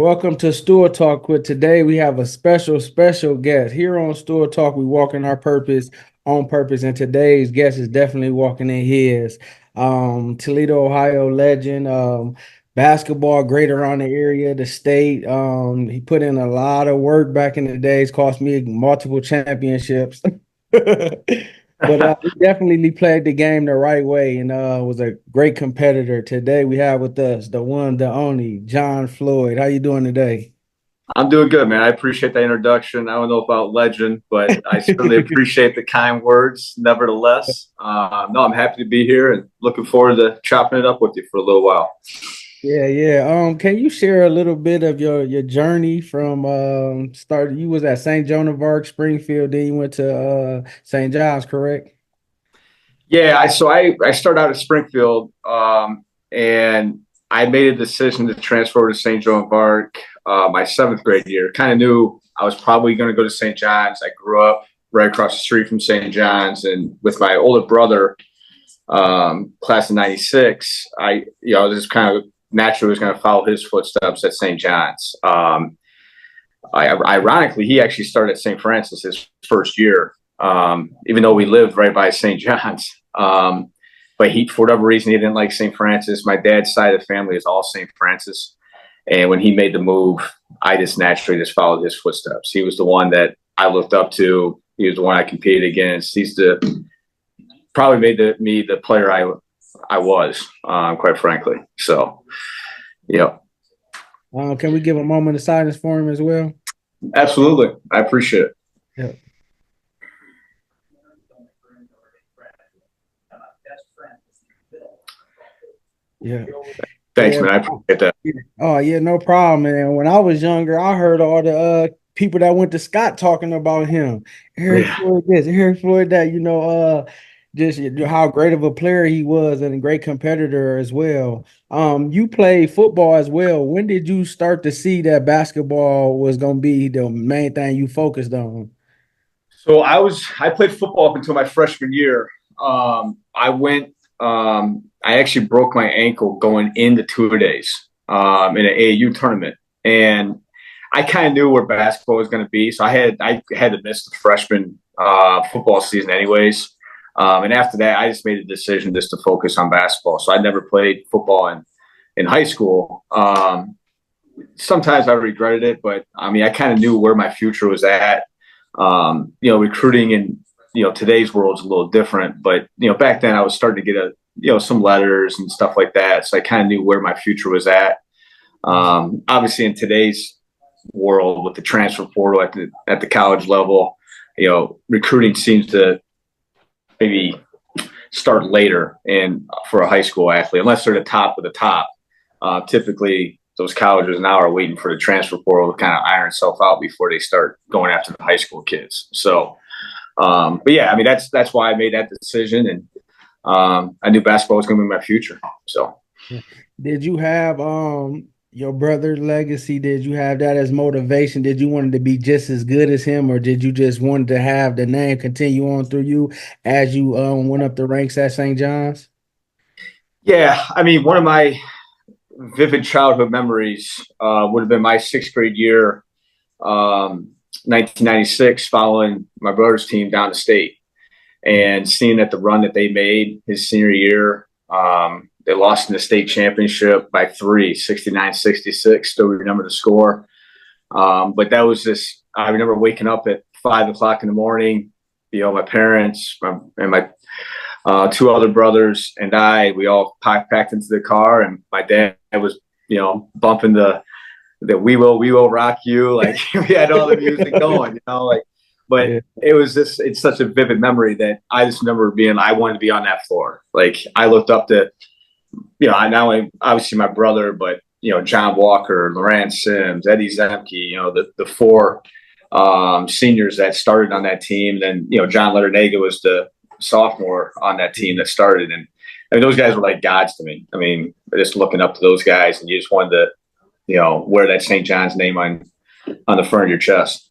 Welcome to Store Talk. With today, we have a special guest. Here on Store Talk, we walk in our purpose on purpose, and today's guest is definitely walking in his. Toledo, Ohio legend, basketball great around the area, the state. He put in a lot of work back in the days, cost me multiple championships. But he definitely played the game the right way and was a great competitor. Today we have with us the one, the only, John Floyd. How you doing today? I'm doing good, man. I appreciate the introduction. I don't know about legend, but I certainly appreciate the kind words. Nevertheless, no, I'm happy to be here and looking forward to chopping it up with you for a little while. Yeah, yeah. Can you share a little bit of your journey from start? You was at St. Joan of Arc, Springfield, then you went to St. John's, correct? Yeah, I started out at Springfield, and I made a decision to transfer to St. Joan of Arc my seventh grade year. Kind of knew I was probably going to go to St. John's. I grew up right across the street from St. John's, and with my older brother, class of '96, this kind of naturally was going to follow his footsteps at St. John's. Ironically, he actually started at St. Francis his first year, even though we lived right by St. John's. But for whatever reason, he didn't like St. Francis. My dad's side of the family is all St. Francis. And when he made the move, I just naturally just followed his footsteps. He was the one that I looked up to. He was the one I competed against. Probably made me the player I was, quite frankly. So, yeah. Can we give a moment of silence for him as well? Absolutely. I appreciate it. Yeah. Yeah. Thanks, Yeah. man. I appreciate that. Oh, yeah, no problem, man. When I was younger, I heard all the people that went to Scott talking about him. Eric Yeah. Floyd this, Eric Floyd that, just how great of a player he was and a great competitor as well. You played football as well. When did you start to see that basketball was gonna be the main thing you focused on? So I played football up until my freshman year. I actually broke my ankle going into two-a-days in an AAU tournament, and I kind of knew where basketball was going to be. So I had to miss the freshman football season anyways. And after that, I just made a decision just to focus on basketball. So I never played football in high school. Sometimes I regretted it, but I mean, I kind of knew where my future was at. Recruiting in today's world is a little different, but back then I was starting to get some letters and stuff like that. So I kind of knew where my future was at. Obviously, in today's world with the transfer portal at the college level, recruiting seems to maybe start later for a high school athlete, unless they're the top of the top. Typically, those colleges now are waiting for the transfer portal to kind of iron itself out before they start going after the high school kids. So, but yeah, I mean, that's why I made that decision, and I knew basketball was going to be my future. So, did you have your brother's legacy? Did you have that as motivation? Did you want to be just as good as him, or did you just want to have the name continue on through you as you went up the ranks at St. John's? Yeah, I mean, one of my vivid childhood memories would have been my sixth grade year, 1996, following my brother's team down to state and seeing that the run that they made his senior year. They lost in the state championship by 3, 69-66. Still remember the score. But that was just, I remember waking up at 5 o'clock in the morning, my parents and my two other brothers and we all packed into the car, and my dad was, bumping the we will rock you. Like we had all the music going, but yeah. It's such a vivid memory that I just remember I wanted to be on that floor. Like I looked up to, I not only obviously my brother, but, John Walker, Loran Sims, Eddie Zemke, the four seniors that started on that team. Then, John Letternega was the sophomore on that team that started. And I mean, those guys were like gods to me. I mean, just looking up to those guys, and you just wanted to, wear that St. John's name on the front of your chest.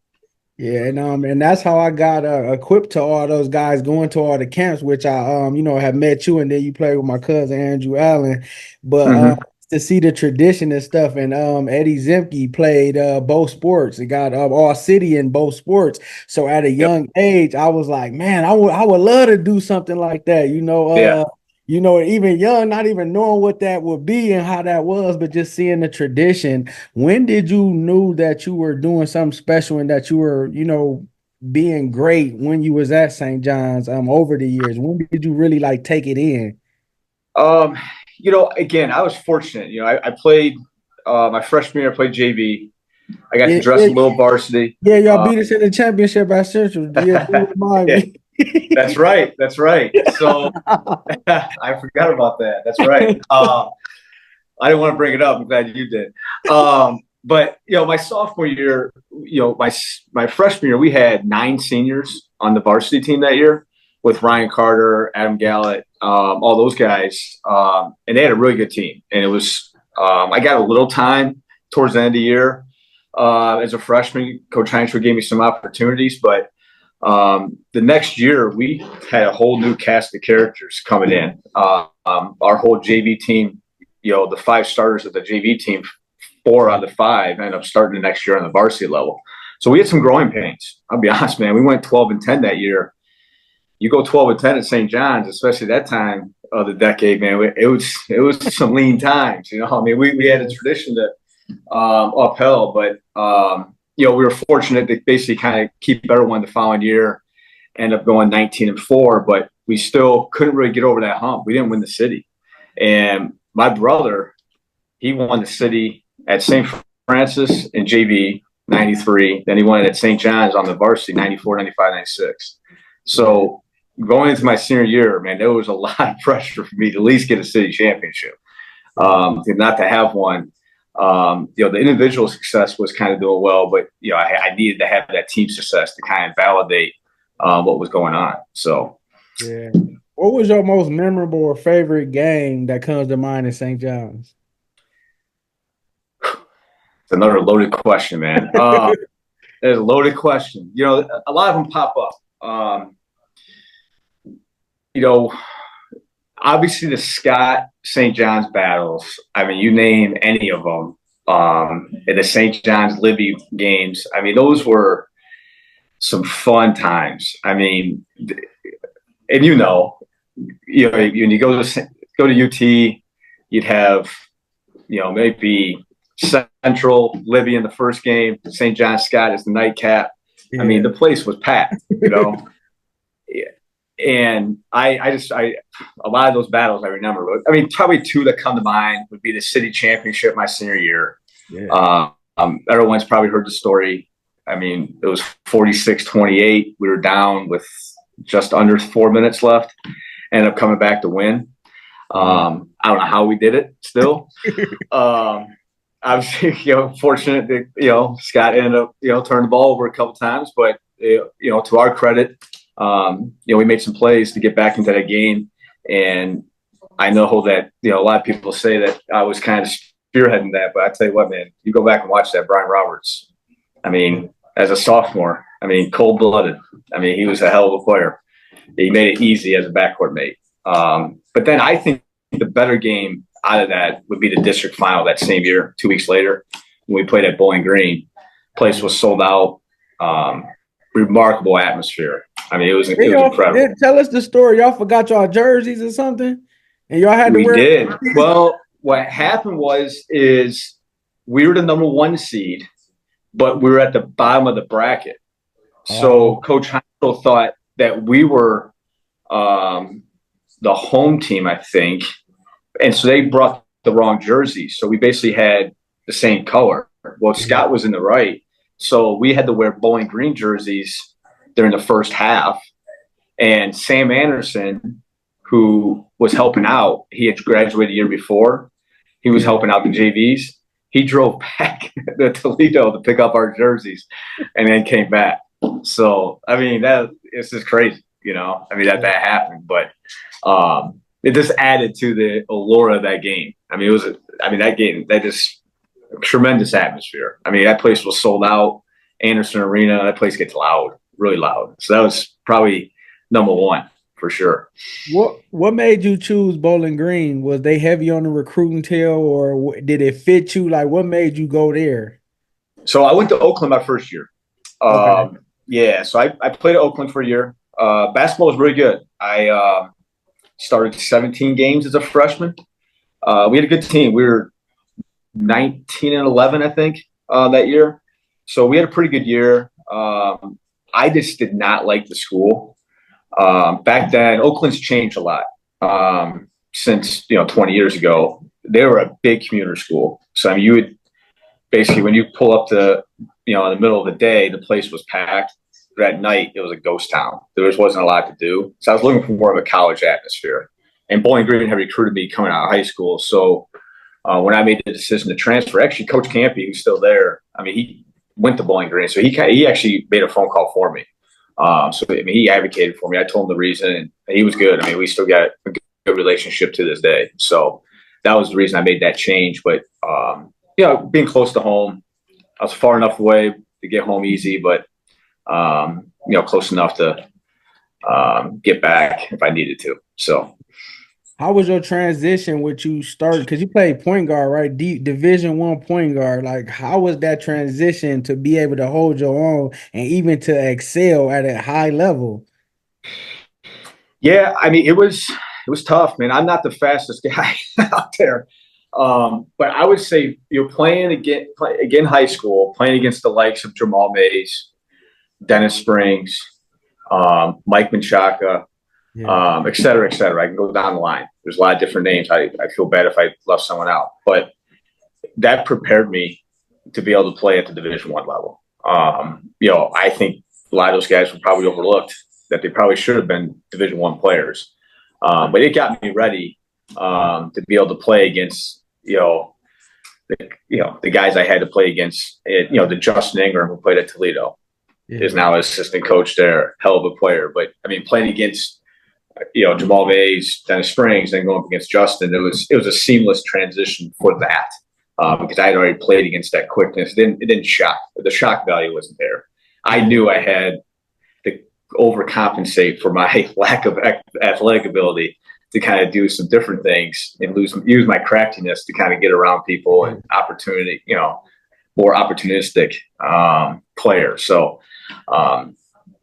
Yeah, and that's how I got equipped to all those guys going to all the camps, which I have met you, and then you played with my cousin Andrew Allen. But to see the tradition and stuff. And Eddie Zemke played both sports. He got all city in both sports. So at a Yep. young age, I was like, man, I would love to do something like that. Yeah. Even young, not even knowing what that would be and how that was, but just seeing the tradition. When did you knew that you were doing something special and that you were, being great when you was at St. John's over the years? When did you really like take it in? Um, again, I was fortunate. I played my freshman year. I played JV. I got to Yeah, dress yeah, a little varsity. yeah, y'all beat us in the championship at Central. Yeah, do remind Yeah, me. that's right. That's right. So I forgot about that. That's right. I didn't want to bring it up. I'm glad you did. But my sophomore year, my freshman year, we had 9 seniors on the varsity team that year with Ryan Carter, Adam Gallant, all those guys, and they had a really good team. And it was I got a little time towards the end of the year as a freshman. Coach Heinz gave me some opportunities, but the next year we had a whole new cast of characters coming in. Our whole JV team, the 5 starters of the JV team, 4 out of the 5 ended up starting the next year on the varsity level. So we had some growing pains. I'll be honest, man. We went 12-10 that year. You go 12-10 at St. John's, especially that time of the decade, man. It was some lean times. I mean, we had a tradition that upheld, but we were fortunate to basically kind of keep everyone the following year, end up going 19-4, but we still couldn't really get over that hump. We didn't win the city. And my brother, he won the city at St. Francis in JV 93. Then he won it at St. John's on the varsity 94, 95, 96. So going into my senior year, man, there was a lot of pressure for me to at least get a city championship. Not to have one. The individual success was kind of doing well, but I needed to have that team success to kind of validate what was going on. So, Yeah. What was your most memorable or favorite game that comes to mind in St. John's? it's another loaded question, man. It's a loaded question. A lot of them pop up. Obviously the Scott St. John's battles. I mean, you name any of them. In the St. John's Libby games. I mean, those were some fun times. I mean, and when you go to UT, you'd have maybe Central Libby in the first game, St. John Scott is the nightcap. Yeah. I mean, the place was packed. And I a lot of those battles I remember. I mean, probably 2 that come to mind would be the city championship my senior year. Yeah. Everyone's probably heard the story. I mean, it was 46-28. We were down with just under 4 minutes left. Ended up coming back to win. I don't know how we did it still. I was fortunate that Scott ended up turning the ball over a couple times, but to our credit, we made some plays to get back into that game. And I know that a lot of people say that I was kind of spearheading that, but I tell you what, man, you go back and watch that Brian Roberts. I mean, as a sophomore, I mean, cold-blooded. I mean, he was a hell of a player. He made it easy as a backcourt mate. But then I think the better game out of that would be the district final that same year, 2 weeks later, when we played at Bowling Green. Place was sold out. Remarkable atmosphere. I mean, it was incredible. Tell us the story. Y'all forgot y'all jerseys or something, and y'all had to We wear. did. Well, what happened is we were the number 1 seed, but we were at the bottom of the bracket. So Coach Heinzel thought that we were the home team, I think, and so they brought the wrong jerseys. So we basically had the same color. Well, Scott was in the right, so we had to wear Bowling Green jerseys during the first half. And Sam Anderson, who was helping out, he had graduated the year before. He was helping out the JVs. He drove back to Toledo to pick up our jerseys and then came back. So, I mean, it's just crazy, I mean, that happened. But it just added to the allure of that game. I mean, that game, that just tremendous atmosphere. I mean, that place was sold out. Anderson Arena, that place gets loud, really loud. So that was probably number 1 for sure. What made you choose Bowling Green? Was they heavy on the recruiting tail, or did it fit you? Like, what made you go there? So I went to Oakland my first year. Okay. Yeah, so I played at Oakland for a year. Basketball was really good. I started 17 games as a freshman. We had a good team. We were 19-11, I think, that year. So we had a pretty good year. I just did not like the school. Back then, Oakland's changed a lot since 20 years ago. They were a big commuter school. So I mean, you would basically when you pull up to in the middle of the day, the place was packed. But at night, it was a ghost town. There just wasn't a lot to do. So I was looking for more of a college atmosphere. And Bowling Green had recruited me coming out of high school. So when I made the decision to transfer, actually, Coach Campy, who's still there, I mean, he went to Bowling Green. So he actually made a phone call for me. So I mean, he advocated for me. I told him the reason, and he was good. I mean, we still got a good relationship to this day. So that was the reason I made that change. But being close to home, I was far enough away to get home easy, but close enough to get back if I needed to. So. How was your transition with you started? Because you played point guard, right? Division I point guard. Like, how was that transition to be able to hold your own and even to excel at a high level? Yeah, I mean, it was tough, man. I'm not the fastest guy out there, but I would say you're playing again high school, playing against the likes of Jamal Mays, Dennis Springs, Mike Menchaca, Yeah. et cetera, et cetera. I can go down the line. There's a lot of different names. I feel bad if I left someone out, but that prepared me to be able to play at the Division I level. I think a lot of those guys were probably overlooked that they probably should have been Division I players. But it got me ready to be able to play against, the guys I had to play against. The Justin Ingram who played at Toledo is now an assistant coach there, hell of a player. But I mean, playing against Jamal Mays, Dennis Springs, then going up against Justin, it was a seamless transition for that because I had already played against that quickness. It didn't shock. The shock value wasn't there. I knew I had to overcompensate for my lack of athletic ability to kind of do some different things and use my craftiness to kind of get around people and opportunity, more opportunistic player. So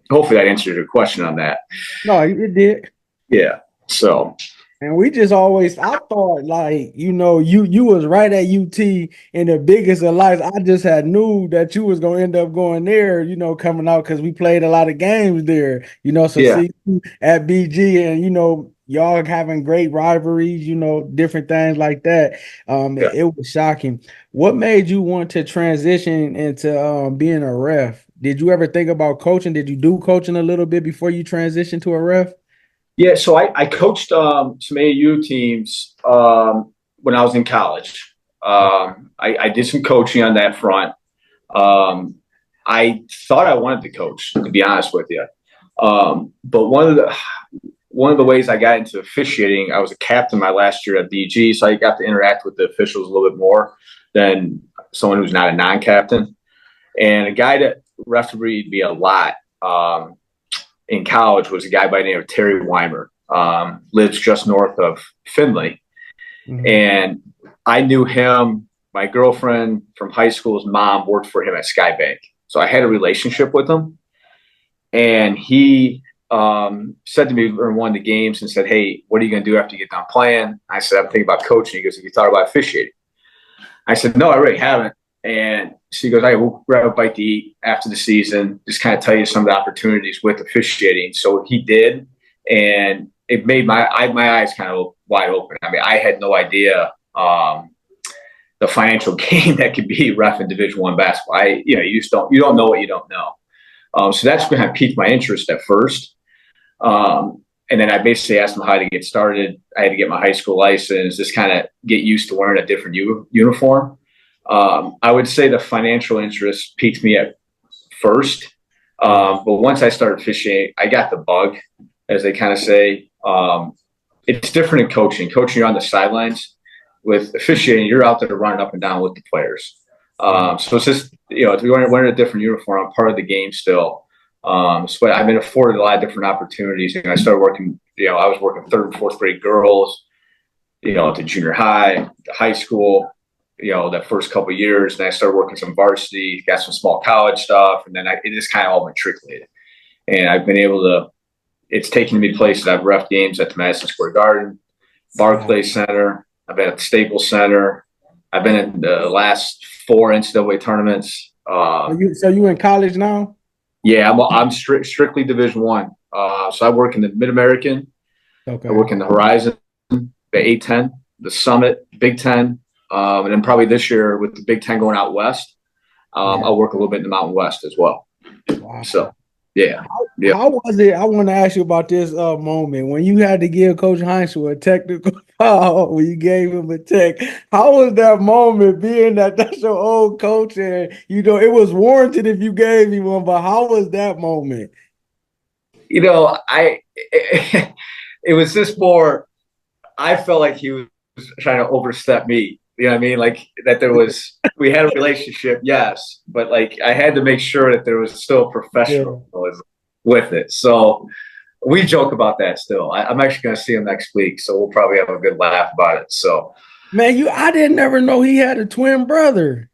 hopefully that answered your question on that. No, it did. Yeah. So. And we just always, I thought like, you was right at UT in the biggest of lives. I just had knew that you was gonna end up going there, coming out because we played a lot of games there, so Yeah. see you at BG and y'all having great rivalries, different things like that. Yeah. It was shocking. What made you want to transition into being a ref? Did you ever think about coaching? Did you do coaching a little bit before you transitioned to a ref? Yeah, so I coached some AAU teams when I was in college. I did some coaching on that front. I thought I wanted to coach, to be honest with you. But one of the ways I got into officiating, I was a captain my last year at BG, so I got to interact with the officials a little bit more than someone who's not a non-captain. And a guy that refereed me a lot in college was a guy by the name of Terry Weimer, lives just north of Findlay. Mm-hmm. And I knew him. My girlfriend from high school's mom worked for him at Skybank. So I had a relationship with him. And he said to me during one of the games and said, "Hey, what are you going to do after you get done playing?" I said, "I'm thinking about coaching." He goes, "Have you thought about officiating?" I said, "No, I really haven't." And she goes, "Hey, we'll grab a bite to eat after the season, just kind of tell you some of the opportunities with officiating." So he did, and it made my eyes kind of wide open. I mean, I had no idea the financial gain that could be ref in Division I basketball. You don't know what you don't know. So that's kind of piqued my interest at first. And then I basically asked him how to get started. I had to get my high school license, just kind of get used to wearing a different uniform. I would say the financial interest piqued me at first. But once I started fishing, I got the bug, as they kind of say. It's different in coaching. Coaching, you're on the sidelines. With officiating, you're out there running up and down with the players. So it's just, if you're wearing a different uniform, I'm part of the game still. So I've been afforded a lot of different opportunities. I started working, I was working third and fourth grade girls, to junior high, to high school, that first couple of years. And I started working some varsity, got some small college stuff. And then it just kind of all matriculated. And I've been able to, it's taken me places. I've ref games at the Madison Square Garden, Barclays Center. I've been at the Staples Center. I've been in the last 4 NCAA tournaments. So you in college now? Yeah, I'm strictly Division One. So I work in the Mid American. Okay. I work in the Horizon, the A10, the Summit, Big Ten, and then probably this year with the Big Ten going out west, I'll work a little bit in the Mountain West as well. Wow. So, yeah. How was it? I want to ask you about this moment when you had to give Coach Heinzel a technical foul when you gave him a tech. How was that moment, being that that's your old coach and it was warranted if you gave him one, but how was that moment? It was just more. I felt like he was trying to overstep me. You know what I mean? Like that we had a relationship, yes, but like I had to make sure that there was still professionalism with it. So we joke about that still. I'm actually going to see him next week, so we'll probably have a good laugh about it. So, man, I didn't never know he had a twin brother.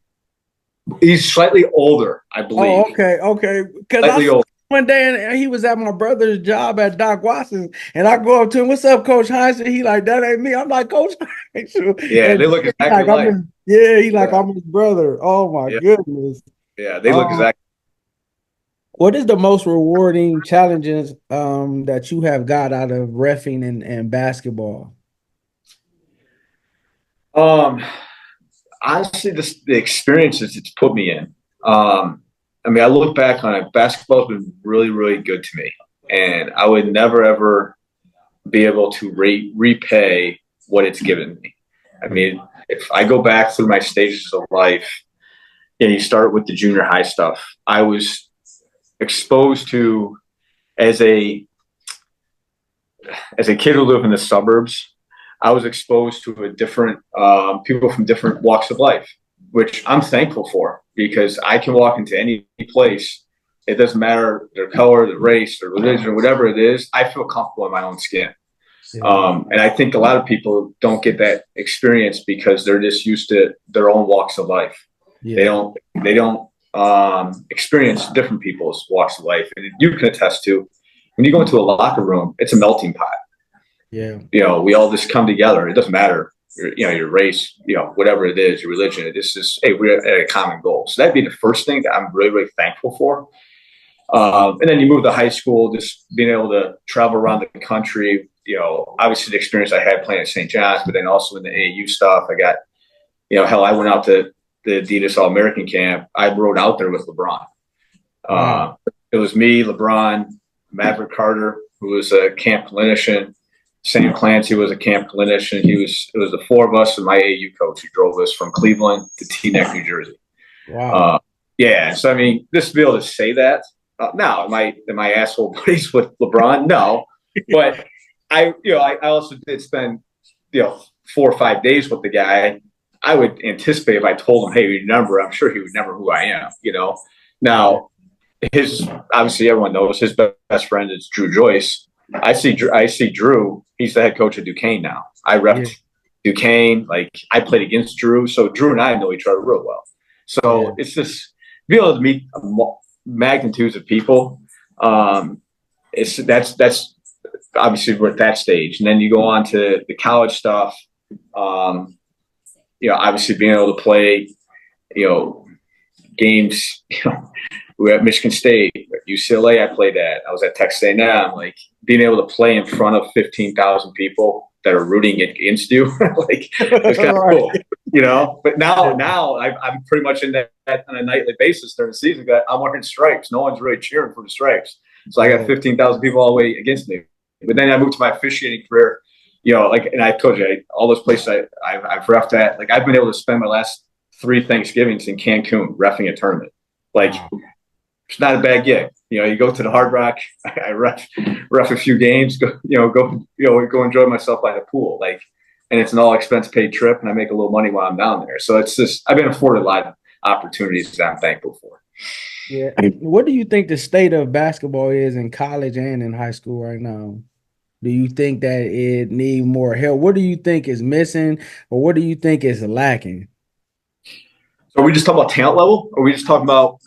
He's slightly older, I believe. Oh, okay. Because one day and he was at my brother's job at Doc Watson's, and I go up to him, "What's up, Coach Heinzel?" He like, "That ain't me." I'm like, "Coach Heinzel." Yeah, they look exactly alike. I'm his brother. Oh my goodness. Yeah, they look exactly. What is the most rewarding challenges that you have got out of reffing and basketball? Honestly, the experiences it's put me in. I mean, I look back on it. Basketball's been really, really good to me, and I would never ever be able to repay what it's given me. I mean, if I go back through my stages of life, and you start with the junior high stuff, I was exposed to as a kid who lived in the suburbs. I was exposed to a different people from different walks of life, which I'm thankful for, because I can walk into any place. It doesn't matter their color, their race, their religion, or whatever it is. I feel comfortable in my own skin. And I think a lot of people don't get that experience because they're just used to their own walks of life. Yeah. They don't experience different people's walks of life. And you can attest to, when you go into a locker room, it's a melting pot. Yeah. We all just come together. It doesn't matter your race, whatever it is, your religion. It's just, hey, we're at a common goal. So that'd be the first thing that I'm really, really thankful for. And then you move to high school, just being able to travel around the country. Obviously the experience I had playing at St. John's, but then also in the AAU stuff, I got, hell, I went out to the Adidas All-American camp. I rode out there with LeBron. It was me, LeBron, Maverick Carter, who was a camp clinician. Sam Clancy was a camp clinician. It was the four of us and my AAU coach who drove us from Cleveland to Teaneck, New Jersey. Wow. So I mean, just to be able to say that. Now, am I asshole buddies with LeBron? No, but I also did spend 4 or 5 days with the guy. I would anticipate if I told him, hey, remember, I'm sure he would remember who I am. Now obviously everyone knows his best friend is Drew Joyce. I see Drew. He's the head coach of Duquesne now. I repped Duquesne. Like, I played against Drew, so Drew and I know each other real well. So it's just be able to meet magnitudes of people. That's obviously we're at that stage, and then you go on to the college stuff. Obviously being able to play, games. We were at Michigan State, UCLA. I played at. I was at Texas A&M. Like, being able to play in front of 15,000 people that are rooting against you, like, it's kind of cool, But now I'm pretty much in that on a nightly basis during the season. I'm wearing stripes. No one's really cheering for the stripes, so I got 15,000 people all the way against me. But then I moved to my officiating career, and I told you all those places I've reffed at. Like, I've been able to spend my last 3 Thanksgivings in Cancun reffing a tournament. Like, it's not a bad gig. You go to the Hard Rock. I ref a few games. Go enjoy myself by the pool. Like, and it's an all expense paid trip, and I make a little money while I'm down there. So it's just, I've been afforded a lot of opportunities that I'm thankful for. Yeah. What do you think the state of basketball is in college and in high school right now? Do you think that it need more help? What do you think is missing, or what do you think is lacking? So are we just talking about talent level? Or are we just talking about,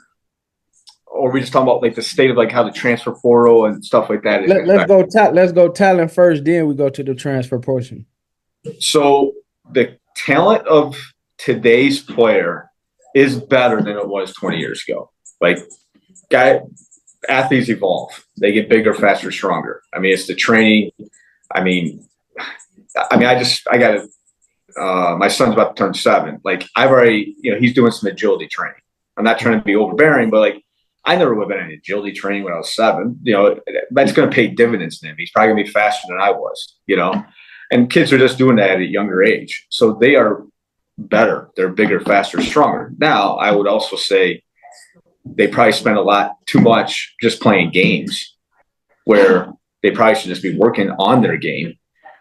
or are we just talking about like the state of like how the transfer portal and stuff like that is Let's affected? go let's go talent first, then we go to the transfer portion. So the talent of today's player is better than it was 20 years ago. Like guy athletes evolve. They get bigger, faster, stronger. I mean, it's the training. I mean, I got to, my son's about to turn 7. Like I've already, he's doing some agility training. I'm not trying to be overbearing, but like I never would have been in agility training when I was 7. That's going to pay dividends to him. He's probably going to be faster than I was. And kids are just doing that at a younger age. So they are better. They're bigger, faster, stronger. Now, I would also say they probably spend a lot too much just playing games where they probably should just be working on their game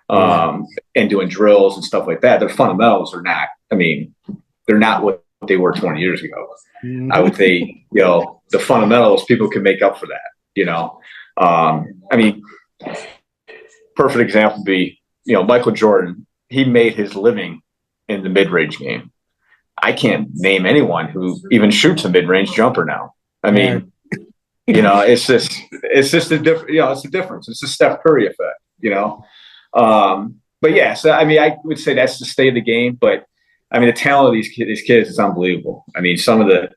Yeah. and doing drills and stuff like that. Their fundamentals are not, they're not what they were 20 years ago. I Mhm. would say, the fundamentals, people can make up for that. I mean, perfect example would be, Michael Jordan. He made his living in the mid-range game. I can't name anyone who even shoots a mid-range jumper now. I Right. mean, it's just a different, it's a difference. It's the Steph Curry effect. But yeah, so I mean, I would say that's the state of the game. But I mean, the talent of these kids is unbelievable. I mean, some of the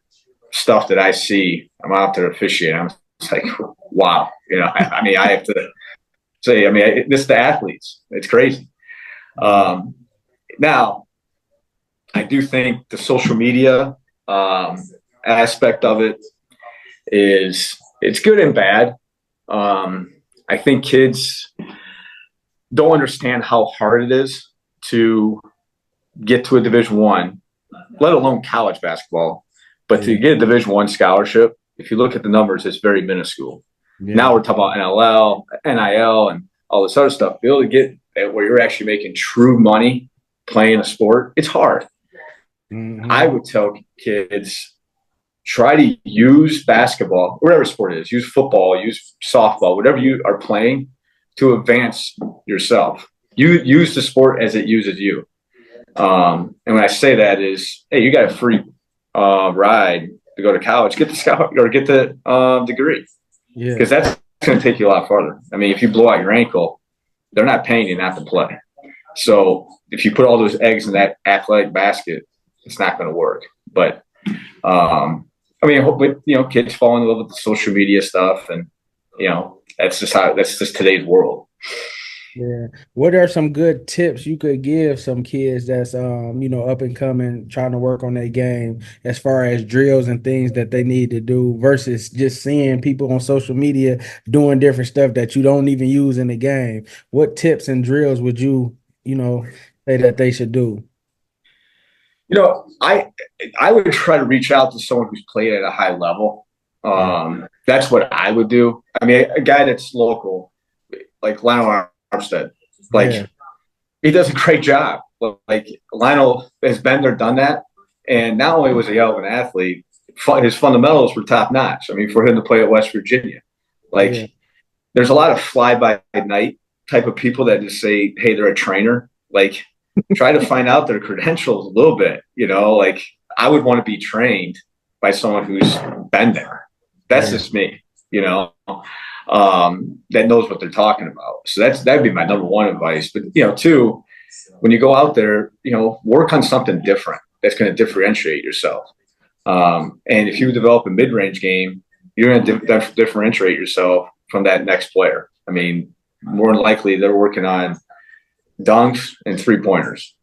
stuff that I see, I'm out there officiating. I'm just like, wow. I mean, I have to say, this is the athletes. It's crazy. Um, Now, I do think the social media aspect of it it's good and bad. I think kids don't understand how hard it is to get to a Division 1, let alone college basketball. But Yeah. to get a Division 1 scholarship, if you look at the numbers, it's very minuscule. Yeah. Now we're talking about NLL, NIL, and all this other stuff. Be able to get where you're actually making true money playing a sport, it's hard. I Hmm. would tell kids try to use basketball, whatever sport it is, use football, use softball, whatever you are playing to advance yourself. You use the sport as it uses you. And when I say that is, hey, you got a free ride to go to college, get the scout or get the degree Yeah. because that's going to take you a lot farther. I mean, if you blow out your ankle, they're not paying you not to play. So if you put all those eggs in that athletic basket, it's not going to work. But I mean, hopefully, kids fall in love with the social media stuff, and that's just today's world. Yeah. What are some good tips you could give some kids that's up and coming, trying to work on their game as far as drills and things that they need to do versus just seeing people on social media doing different stuff that you don't even use in the game? What tips and drills would you say that they should do? I would try to reach out to someone who's played at a high level. Yeah. That's what I would do. I mean, a guy that's local, like Lionel Armstead, like Yeah. he does a great job. Like Lionel has been there, done that, and not only was he a hell of an athlete, his fundamentals were top notch. I mean, for him to play at West Virginia, Yeah. like there's a lot of fly by night type of people that just say, "Hey, they're a trainer." Like, try to find out their credentials a little bit. Like I would want to be trained by someone who's been there. That's Yeah. just me. You know, that knows what they're talking about. So that'd be my number one advice. But two, when you go out there, work on something different that's going to differentiate yourself. And if you develop a mid-range game, you're going to differentiate yourself from that next player. I mean, more than likely they're working on dunks and 3-pointers,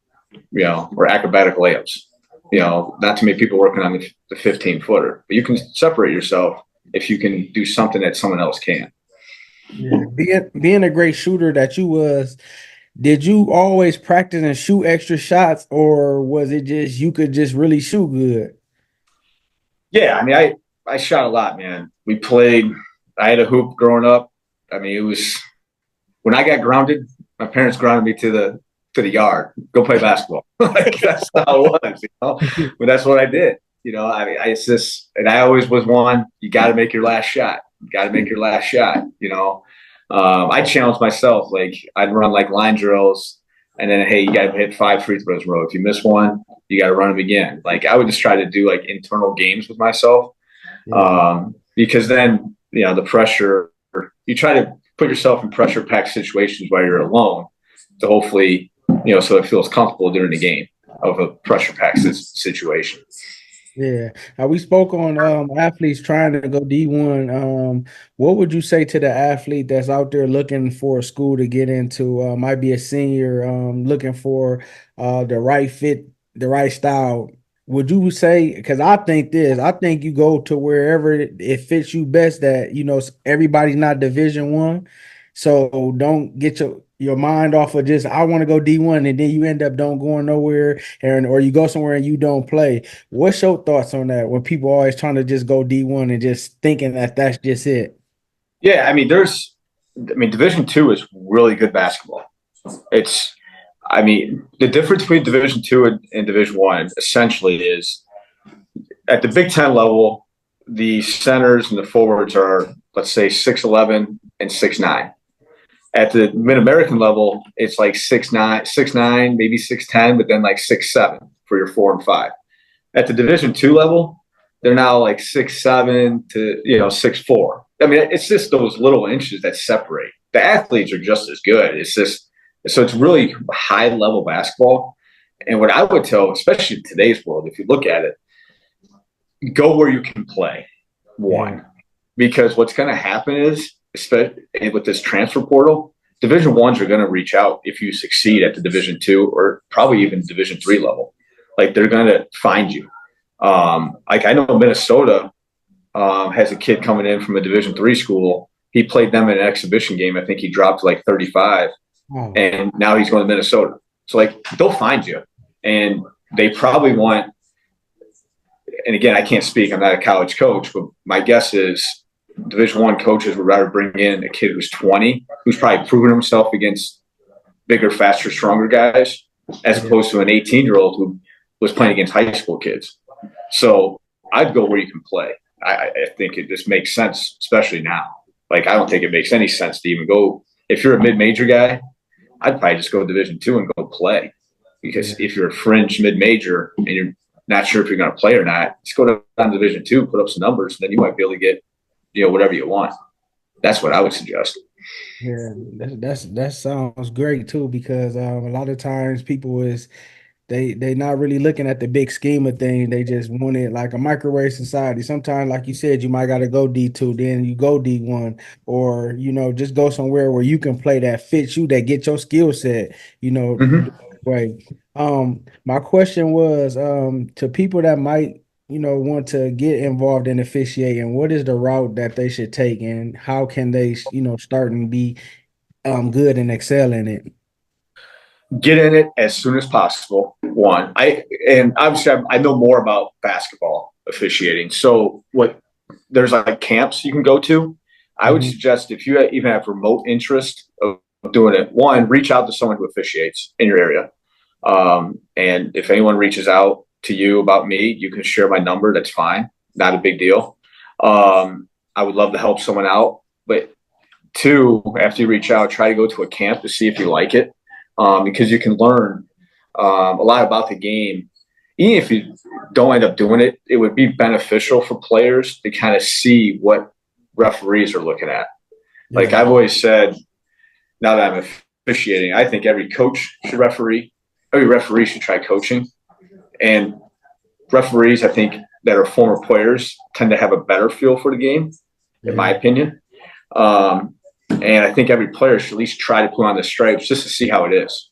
or acrobatic layups. Not too many people working on the 15-footer, but you can separate yourself if you can do something that someone else can. Yeah. Being a great shooter that you was, did you always practice and shoot extra shots, or was it just you could just really shoot good? Yeah, I mean, I shot a lot, man. We played. I had a hoop growing up. I mean, it was when I got grounded. My parents grounded me to the yard. Go play basketball. Like that's how it was, But that's what I did. It's just, and I always was one. You got to make your last shot. You got to make your last shot. I challenged myself. Like I'd run like line drills, and then hey, you got to hit 5 free throws in a row. If you miss one, you got to run them again. Like I would just try to do like internal games with myself, because then the pressure. You try to put yourself in pressure-packed situations while you're alone, to hopefully so it feels comfortable during the game of a pressure-packed situation. Yeah. Now we spoke on athletes trying to go D1. What would you say to the athlete that's out there looking for a school to get into? Might be a senior, looking for the right fit, the right style. Would you say, because I think you go to wherever it fits you best, that everybody's not Division 1. So don't get your mind off of just I want to go D1 and then you end up don't going nowhere, and or you go somewhere and you don't play. What's your thoughts on that when people are always trying to just go D1 and just thinking that that's just it? Yeah, Division 2 is really good basketball. The difference between Division 2 and Division 1 essentially is at the Big Ten level, the centers and the forwards are, let's say, 6'11" and 6'9". At the Mid-American level, it's like 6'9", maybe 6'10", but then like 6'7" for your 4 and 5. At the Division 2 level, they're now like 6'7" to 6'4". It's just those little inches that separate. The athletes are just as good. It's really high level basketball. And what I would tell, especially in today's world, if you look at it, go where you can play. One, because what's going to happen is, especially with this transfer portal, Division 1s are going to reach out if you succeed at the Division 2 or probably even Division 3 level. Like they're going to find you. Like I know Minnesota has a kid coming in from a Division 3 school. He played them in an exhibition game. I think he dropped like 35, and now he's going to Minnesota. So like they'll find you, and they probably want. And again, I can't speak. I'm not a college coach, but my guess is Division 1 coaches would rather bring in a kid who's 20, who's probably proven himself against bigger, faster, stronger guys, as opposed to an 18-year-old who was playing against high school kids. So I'd go where you can play. I think it just makes sense, especially now. Like I don't think it makes any sense to even go. If you're a mid-major guy, I'd probably just go Division 2 and go play. Because if you're a fringe mid-major and you're not sure if you're going to play or not, just go down to Division 2, put up some numbers, and then you might be able to get whatever you want. That's what I would suggest. Yeah, that sounds great too, because a lot of times people they not really looking at the big scheme of things. They just want it like a microwave society. Sometimes, like you said, you might got to go D2, then you go D1, or just go somewhere where you can play that fits you, that get your skill set. Right. My question was to people that might want to get involved in officiating, what is the route that they should take, and how can they start and be good and excel in it? Get in it as soon as possible. One, and obviously I know more about basketball officiating. So there's like camps you can go to. I would suggest if you even have remote interest of doing it, one, reach out to someone who officiates in your area. And if anyone reaches out to you about me, you can share my number. That's fine. Not a big deal. I would love to help someone out. But two, after you reach out, try to go to a camp to see if you like it. Because you can learn a lot about the game. Even if you don't end up doing it, it would be beneficial for players to kind of see what referees are looking at. Yeah. Like I've always said, now that I'm officiating, I think every coach should referee. Every referee should try coaching. And referees, I think, that are former players tend to have a better feel for the game, in my opinion. And I think every player should at least try to put on the stripes just to see how it is.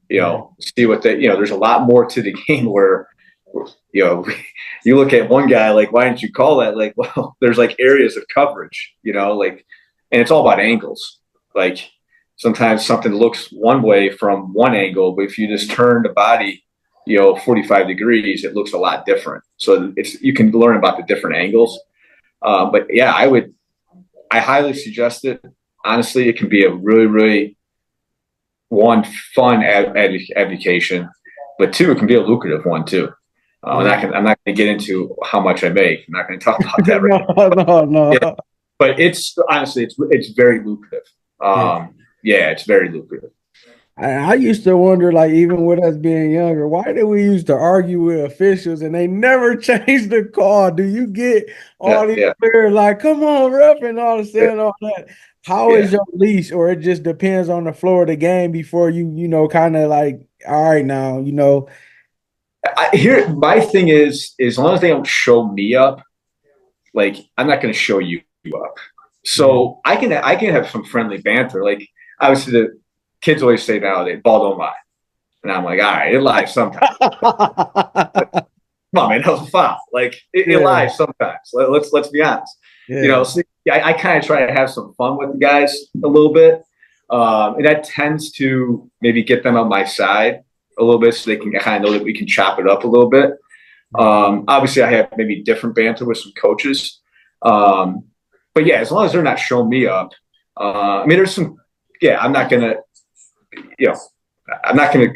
See what there's a lot more to the game where, you look at one guy, like, why didn't you call that? Like, well, there's like areas of coverage, and it's all about angles. Like sometimes something looks one way from one angle, but if you just turn the body, 45 degrees, it looks a lot different. So you can learn about the different angles. But yeah, I highly suggest it. Honestly, it can be a really, really, one, fun education, but two, it can be a lucrative one too. Yeah. I'm not going to get into how much I make. I'm not going to talk about that right No, no, now. Yeah, no. but it's honestly, it's very lucrative. Yeah. Yeah, it's very lucrative. I used to wonder, like, even with us being younger, why did we used to argue with officials and they never changed the call? Do you get Yeah, all these yeah, players like, come on, ref, and all this yeah, and all that? How is yeah. your leash, or it just depends on the floor of the game before kind of like, all right, now, Here, my thing is as long as they don't show me up, like I'm not going to show you up. yeah. So I can have some friendly banter. Like obviously the kids always say nowadays, ball don't lie, and I'm like, all right, it lies sometimes. Come on, man, that was a foul. Like it Yeah, lies sometimes. Let's be honest. yeah, So I kind of try to have some fun with the guys a little bit, and that tends to maybe get them on my side a little bit, so they can kind of know that we can chop it up a little bit. yeah, Obviously, I have maybe different banter with some coaches, um, but yeah, as long as they're not showing me up, I mean, there's some. Yeah, I'm not gonna, you know, I'm not gonna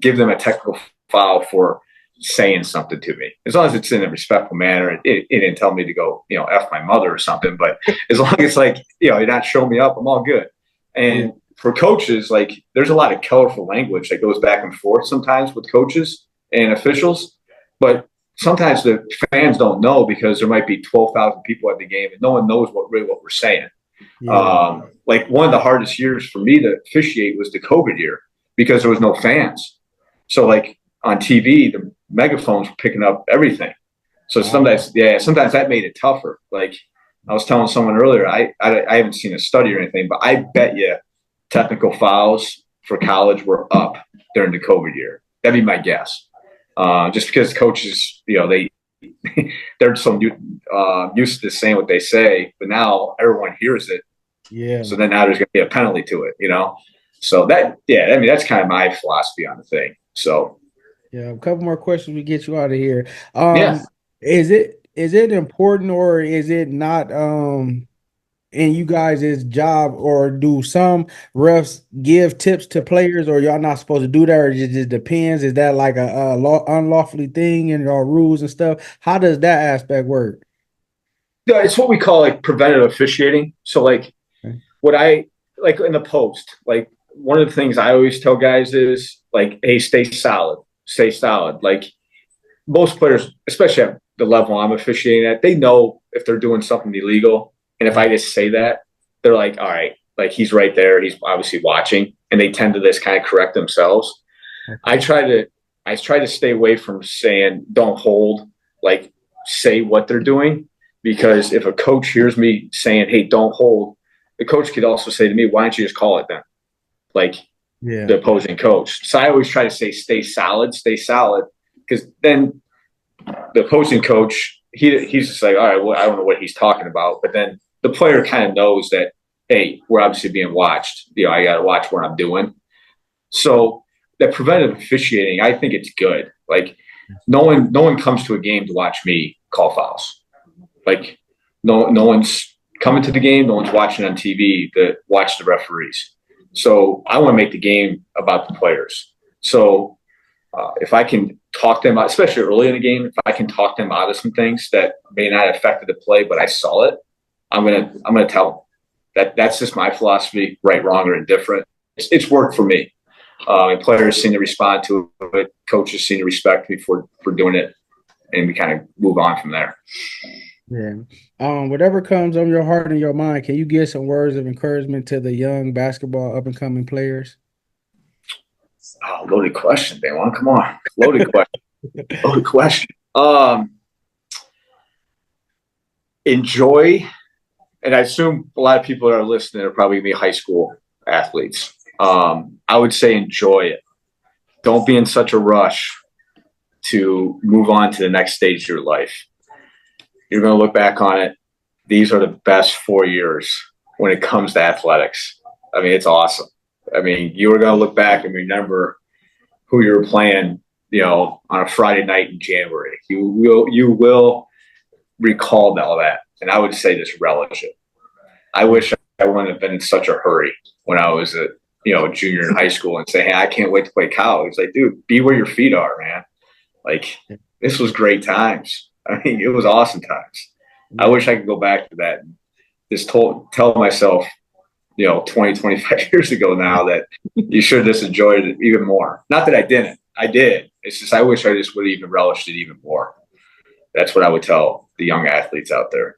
give them a technical foul for saying something to me, as long as it's in a respectful manner. It didn't tell me to go, f my mother or something, but as long as like you're not showing me up, I'm all good. yeah, And for coaches, like there's a lot of colorful language that goes back and forth sometimes with coaches and officials, but sometimes the fans don't know because there might be 12,000 people at the game and no one knows what we're saying. yeah. Like one of the hardest years for me to officiate was the COVID year because there was no fans. So like on TV, the megaphones were picking up everything. So Wow. sometimes that made it tougher. Like I was telling someone earlier, I haven't seen a study or anything, but I bet you technical fouls for college were up during the COVID year. That'd be my guess. Just because coaches, they're so used to saying what they say, but now everyone hears it. Yeah. So then now there's going to be a penalty to it. So I mean, that's kind of my philosophy on the thing. So Yeah, a couple more questions we get you out of here. yeah, Is it important or is it not in you guys' job, or do some refs give tips to players, or y'all not supposed to do that, or it just depends? Is that like a unlawfully thing in our rules and stuff? How does that aspect work? yeah, it's what we call like preventative officiating. So like Okay. what I like in the post, like one of the things I always tell guys is like, hey, stay solid, stay solid. Like most players, especially at the level I'm officiating at, they know if they're doing something illegal. And if I just say that, they're like, all right, like he's right there. He's obviously watching. And they tend to just kind of correct themselves. I Okay. try to I try to stay away from saying don't hold, like say what they're doing. Because if a coach hears me saying, hey, don't hold, the coach could also say to me, why don't you just call it then? Like Yeah. the opposing coach. So I always try to say stay solid, because then the opposing coach, he's just like, all right, well, I don't know what he's talking about. But then the player kind of knows that, hey, we're obviously being watched. I got to watch what I'm doing. So that preventive officiating, I think it's good. Like no one comes to a game to watch me call fouls. Like no one's coming to the game. No one's watching on TV to watch the referees. So I want to make the game about the players. So if I can talk them out, especially early in the game, if I can talk them out of some things that may not have affected the play, but I saw it, I'm gonna tell them. That's just my philosophy, right, wrong, or indifferent. It's worked for me. And players seem to respond to it. Coaches seem to respect me for doing it, and we kind of move on from there. Yeah. Whatever comes on your heart and your mind, can you give some words of encouragement to the young basketball up and coming players? Oh, loaded question, Dan. Come on, loaded question. Loaded question. Enjoy, and I assume a lot of people that are listening are probably gonna be high school athletes. I would say enjoy it. Don't be in such a rush to move on to the next stage of your life. You're going to look back on it. These are the best 4 years when it comes to athletics. I mean, it's awesome. I mean, you are going to look back and remember who you were playing, on a Friday night in January. You will recall all that. And I would say just relish it. I wish I wouldn't have been in such a hurry when I was a junior in high school and say, hey, I can't wait to play college. Like, dude, be where your feet are, man. Like, this was great times. I mean, it was awesome times. I Yeah. wish I could go back to that and just tell myself, 20, 25 years ago now that you should have just enjoyed it even more. Not that I didn't. I did. It's just I wish I just would have even relished it even more. That's what I would tell the young athletes out there.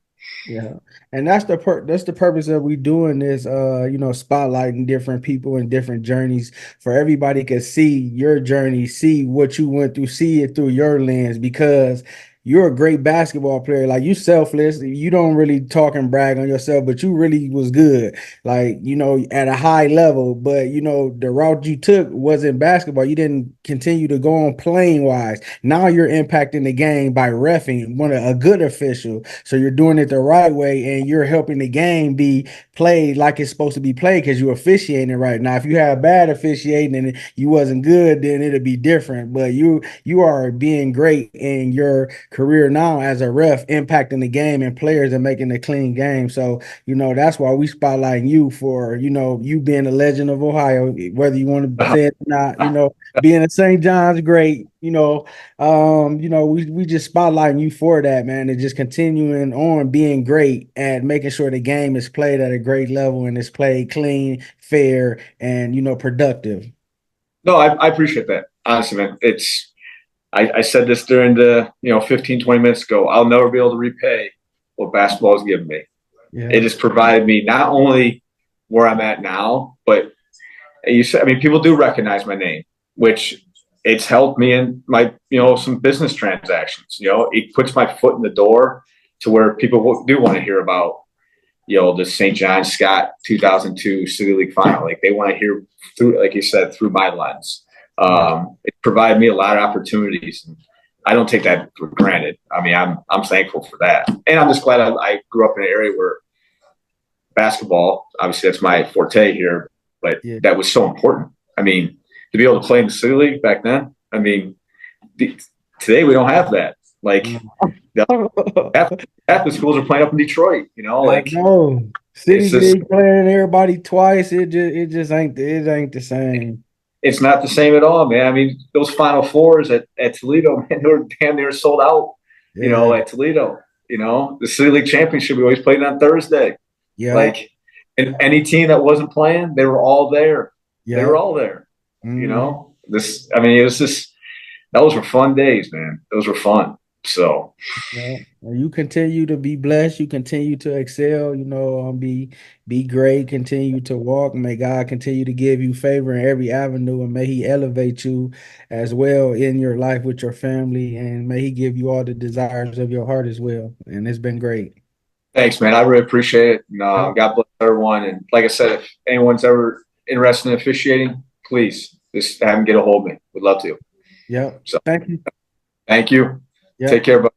Yeah. And that's the purpose of we doing this spotlighting different people and different journeys for everybody can see your journey, see what you went through, see it through your lens because you're a great basketball player. Like you selfless. You don't really talk and brag on yourself, but you really was good. Like, at a high level. But the route you took wasn't basketball. You didn't continue to go on playing wise. Now you're impacting the game by reffing, a good official. So you're doing it the right way and you're helping the game be played like it's supposed to be played because you're officiating right now. If you have bad officiating and you wasn't good, then it'll be different. But you are being great in your career now as a ref, impacting the game and players and making a clean game. So, that's why we spotlighting you for, you being a legend of Ohio, whether you want to say it or not, being at St. John's great, we just spotlighting you for that, man, and just continuing on being great at making sure the game is played at a great level and it's played clean, fair, and productive. No, I appreciate that. Honestly, man. I said this during the 15, 20 minutes ago. I'll never be able to repay what basketball has given me. Yeah, It has provided me not only where I'm at now, but people do recognize my name, which it's helped me in my, some business transactions. It puts my foot in the door to where people do want to hear about, the St. John Scott 2002 City League final. Like they want to hear through, like you said, through my lens. yeah, It provided me a lot of opportunities. And I don't take that for granted. I mean, I'm thankful for that. And I'm just glad I grew up in an area where basketball, obviously that's my forte here, but yeah, that was so important. I mean, to be able to play in the City League back then, I mean, today we don't have that. Like, half, half the schools are playing up in Detroit, I like know. it's City just, League playing everybody twice. It just ain't the same. it's not the same at all, man. I mean, those Final Fours at Toledo, man, they were damn near sold out, Yeah, at Toledo. The City League Championship, we always played on Thursday. yeah, Like, and any team that wasn't playing, they were all there. They yeah. were all there. Mm. It was just, those were fun days, man. Those were fun. So, Yeah, and you continue to be blessed. You continue to excel. Be great. Continue to walk. May God continue to give you favor in every avenue, and may He elevate you as well in your life with your family, and may He give you all the desires of your heart as well. And it's been great. thanks, man. I really appreciate it. And Yep. God bless everyone. And like I said, if anyone's ever interested in officiating, please just have them get a hold of me. We'd love to. Yep. So, Thank you. thank you. Take Yep. care, buddy.